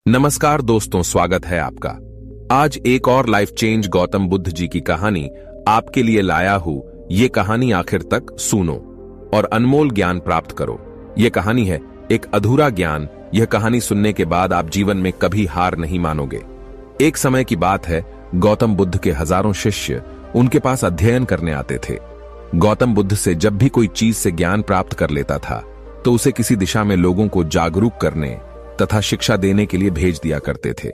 नमस्कार दोस्तों, स्वागत है आपका। आज एक और लाइफ चेंज गौतम बुद्ध जी की कहानी आपके लिए लाया हूं। ये कहानी आखिर तक सुनो और अनमोल ज्ञान प्राप्त करो। ये कहानी है एक अधूरा ज्ञान। यह कहानी सुनने के बाद आप जीवन में कभी हार नहीं मानोगे। एक समय की बात है, गौतम बुद्ध के हजारों शिष्य उनके पास अध्ययन करने आते थे। गौतम बुद्ध से जब भी कोई चीज से ज्ञान प्राप्त कर लेता था तो उसे किसी दिशा में लोगों को जागरूक करने तथा शिक्षा देने के लिए भेज दिया करते थे।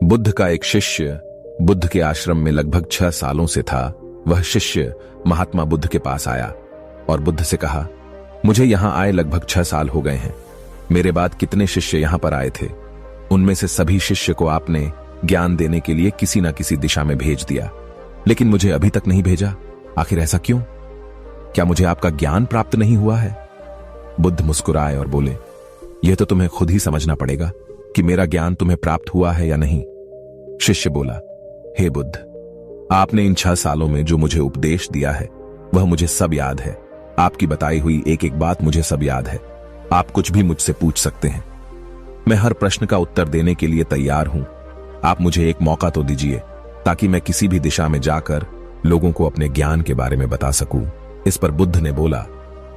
बुद्ध का एक शिष्य बुद्ध के आश्रम में लगभग 6 सालों से था। वह शिष्य महात्मा बुद्ध के पास आया और बुद्ध से कहा, मुझे यहां आए लगभग 6 साल हो गए हैं। मेरे बाद कितने शिष्य यहां पर आए थे, उनमें से सभी शिष्य को आपने ज्ञान देने के लिए किसी न किसी दिशा में भेज दिया, लेकिन मुझे अभी तक नहीं भेजा। आखिर ऐसा क्यों? क्या मुझे आपका ज्ञान प्राप्त नहीं हुआ है? बुद्ध मुस्कुराए और बोले, यह तो तुम्हें खुद ही समझना पड़ेगा कि मेरा ज्ञान तुम्हें प्राप्त हुआ है या नहीं। शिष्य बोला, हे बुद्ध, आपने इन 6 सालों में जो मुझे उपदेश दिया है वह मुझे सब याद है। आपकी बताई हुई एक एक बात मुझे सब याद है। आप कुछ भी मुझसे पूछ सकते हैं, मैं हर प्रश्न का उत्तर देने के लिए तैयार हूं। आप मुझे एक मौका तो दीजिए ताकि मैं किसी भी दिशा में जाकर लोगों को अपने ज्ञान के बारे में बता सकूं। इस पर बुद्ध ने बोला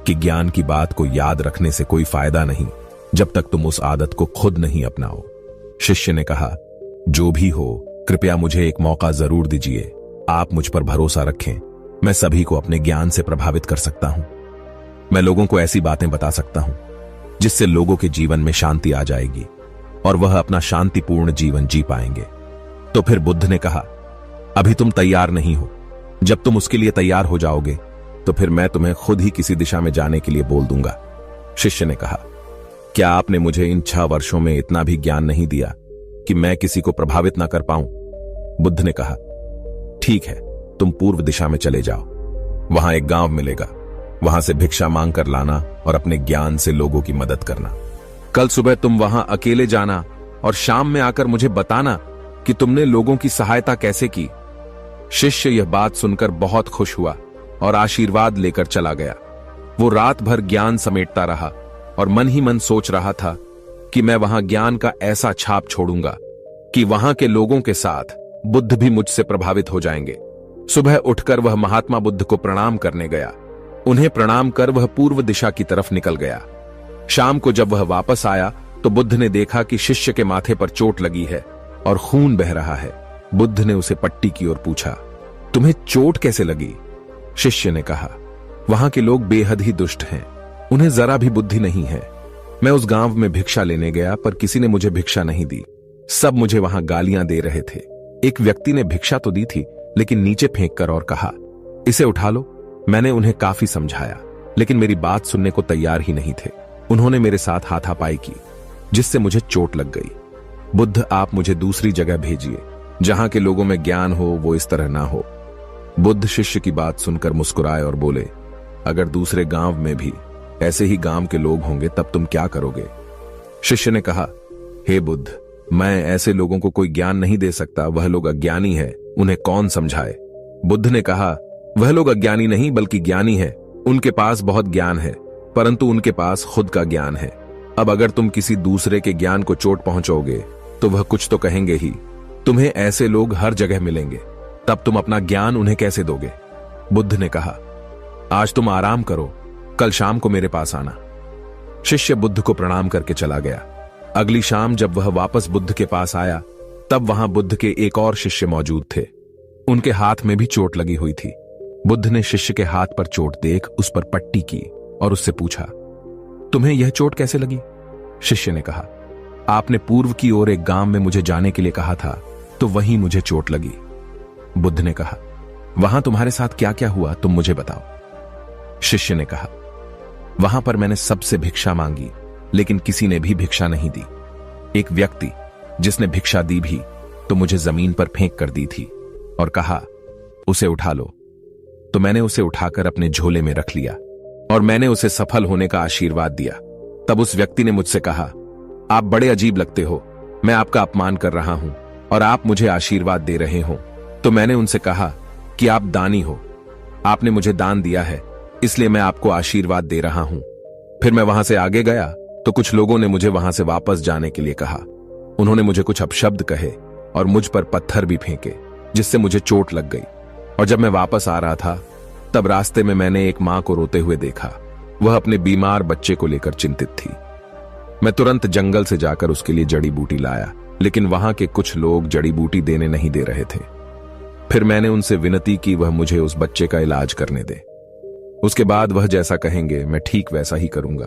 कि ज्ञान की बात को याद रखने से कोई फायदा नहीं जब तक तुम उस आदत को खुद नहीं अपनाओ। शिष्य ने कहा, जो भी हो, कृपया मुझे एक मौका जरूर दीजिए। आप मुझ पर भरोसा रखें, मैं सभी को अपने ज्ञान से प्रभावित कर सकता हूं। मैं लोगों को ऐसी बातें बता सकता हूं जिससे लोगों के जीवन में शांति आ जाएगी और वह अपना शांतिपूर्ण जीवन जी पाएंगे। तो फिर बुद्ध ने कहा, अभी तुम तैयार नहीं हो। जब तुम उसके लिए तैयार हो जाओगे तो फिर मैं तुम्हें खुद ही किसी दिशा में जाने के लिए बोल दूंगा। शिष्य ने कहा, क्या आपने मुझे इन 6 वर्षों में इतना भी ज्ञान नहीं दिया कि मैं किसी को प्रभावित ना कर पाऊं? बुद्ध ने कहा, ठीक है, तुम पूर्व दिशा में चले जाओ। वहां एक गांव मिलेगा, वहां से भिक्षा मांग कर लाना और अपने ज्ञान से लोगों की मदद करना। कल सुबह तुम वहां अकेले जाना और शाम में आकर मुझे बताना कि तुमने लोगों की सहायता कैसे की। शिष्य यह बात सुनकर बहुत खुश हुआ और आशीर्वाद लेकर चला गया। वो रात भर ज्ञान समेटता रहा और मन ही मन सोच रहा था कि मैं वहां ज्ञान का ऐसा छाप छोड़ूंगा कि वहां के लोगों के साथ बुद्ध भी मुझसे प्रभावित हो जाएंगे। सुबह उठकर वह महात्मा बुद्ध को प्रणाम करने गया। उन्हें प्रणाम कर वह पूर्व दिशा की तरफ निकल गया। शाम को जब वह वापस आया तो बुद्ध ने देखा कि शिष्य के माथे पर चोट लगी है और खून बह रहा है। बुद्ध ने उसे पट्टी की ओर पूछा, तुम्हें चोट कैसे लगी? शिष्य ने कहा, वहां के लोग बेहद ही दुष्ट हैं, उन्हें जरा भी बुद्धि नहीं है। मैं उस गांव में भिक्षा लेने गया पर किसी ने मुझे भिक्षा नहीं दी। सब मुझे वहां गालियां दे रहे थे। एक व्यक्ति ने भिक्षा तो दी थी लेकिन नीचे फेंक कर और कहा, इसे उठा लो। मैंने उन्हें काफी समझाया लेकिन मेरी बात सुनने को तैयार ही नहीं थे। उन्होंने मेरे साथ हाथापाई की जिससे मुझे चोट लग गई। बुद्ध, आप मुझे दूसरी जगह भेजिए जहां के लोगों में ज्ञान हो, वो इस तरह ना हो। बुद्ध शिष्य की बात सुनकर मुस्कुराए और बोले, अगर दूसरे गांव में भी ऐसे ही गांव के लोग होंगे तब तुम क्या करोगे? शिष्य ने कहा, हे बुद्ध, मैं ऐसे लोगों को कोई ज्ञान नहीं दे सकता। वह लोग अज्ञानी है, उन्हें कौन समझाए? बुद्ध ने कहा, वह लोग अज्ञानी नहीं बल्कि ज्ञानी है। उनके पास बहुत ज्ञान है परंतु उनके पास खुद का ज्ञान है। अब अगर तुम किसी दूसरे के ज्ञान को चोट पहुंचाओगे तो वह कुछ तो कहेंगे ही। तुम्हें ऐसे लोग हर जगह मिलेंगे, तब तुम अपना ज्ञान उन्हें कैसे दोगे? बुद्ध ने कहा, आज तुम आराम करो, कल शाम को मेरे पास आना। शिष्य बुद्ध को प्रणाम करके चला गया। अगली शाम जब वह वापस बुद्ध के पास आया तब वहां बुद्ध के एक और शिष्य मौजूद थे। उनके हाथ में भी चोट लगी हुई थी। बुद्ध ने शिष्य के हाथ पर चोट देख उस पर पट्टी की और उससे पूछा, तुम्हें यह चोट कैसे लगी? शिष्य ने कहा, आपने पूर्व की ओर एक गांव में मुझे जाने के लिए कहा था तो वहीं मुझे चोट लगी। बुद्ध ने कहा, वहां तुम्हारे साथ क्या क्या हुआ, तुम मुझे बताओ। शिष्य ने कहा, वहां पर मैंने सबसे भिक्षा मांगी लेकिन किसी ने भी भिक्षा नहीं दी। एक व्यक्ति जिसने भिक्षा दी भी तो मुझे जमीन पर फेंक कर दी थी और कहा, उसे उठा लो। तो मैंने उसे उठाकर अपने झोले में रख लिया और मैंने उसे सफल होने का आशीर्वाद दिया। तब उस व्यक्ति ने मुझसे कहा, आप बड़े अजीब लगते हो, मैं आपका अपमान कर रहा हूं और आप मुझे आशीर्वाद दे रहे हो। तो मैंने उनसे कहा कि आप दानी हो, आपने मुझे दान दिया है इसलिए मैं आपको आशीर्वाद दे रहा हूं। फिर मैं वहां से आगे गया तो कुछ लोगों ने मुझे वहां से वापस जाने के लिए कहा। उन्होंने मुझे कुछ अपशब्द कहे और मुझ पर पत्थर भी फेंके, जिससे मुझे चोट लग गई। और जब मैं वापस आ रहा था तब रास्ते में मैंने एक मां को रोते हुए देखा। वह अपने बीमार बच्चे को लेकर चिंतित थी। मैं तुरंत जंगल से जाकर उसके लिए जड़ी बूटी लाया, लेकिन वहां के कुछ लोग जड़ी बूटी देने नहीं दे रहे थे। फिर मैंने उनसे विनती की वह मुझे उस बच्चे का इलाज करने दे। उसके बाद वह जैसा कहेंगे मैं ठीक वैसा ही करूंगा।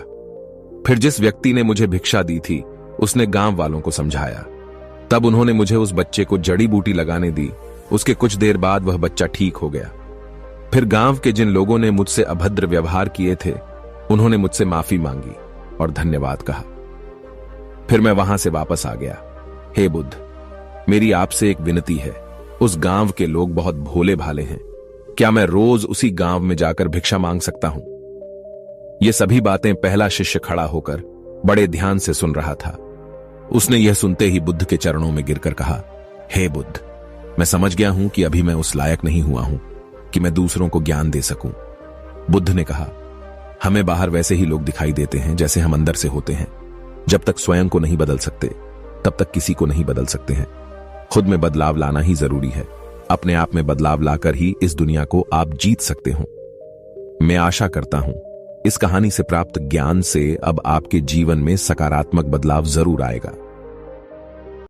फिर जिस व्यक्ति ने मुझे भिक्षा दी थी उसने गांव वालों को समझाया। तब उन्होंने मुझे उस बच्चे को जड़ी बूटी लगाने दी। उसके कुछ देर बाद वह बच्चा ठीक हो गया। फिर गांव के जिन लोगों ने मुझसे अभद्र व्यवहार किए थे उन्होंने मुझसे माफी मांगी और धन्यवाद कहा। फिर मैं वहां से वापस आ गया। हे बुद्ध, मेरी आपसे एक विनती है। उस गांव के लोग बहुत भोले भाले हैं। क्या मैं रोज उसी गांव में जाकर भिक्षा मांग सकता हूं? ये सभी बातें पहला शिष्य खड़ा होकर बड़े ध्यान से सुन रहा था। उसने यह सुनते ही बुद्ध के चरणों में गिरकर कहा, हे बुद्ध, मैं समझ गया हूं कि अभी मैं उस लायक नहीं हुआ हूं कि मैं दूसरों को ज्ञान दे सकूं। बुद्ध ने कहा, हमें बाहर वैसे ही लोग दिखाई देते हैं जैसे हम अंदर से होते हैं। जब तक स्वयं को नहीं बदल सकते तब तक किसी को नहीं बदल सकते हैं। खुद में बदलाव लाना ही जरूरी है। अपने आप में बदलाव लाकर ही इस दुनिया को आप जीत सकते हो। मैं आशा करता हूं इस कहानी से प्राप्त ज्ञान से अब आपके जीवन में सकारात्मक बदलाव जरूर आएगा।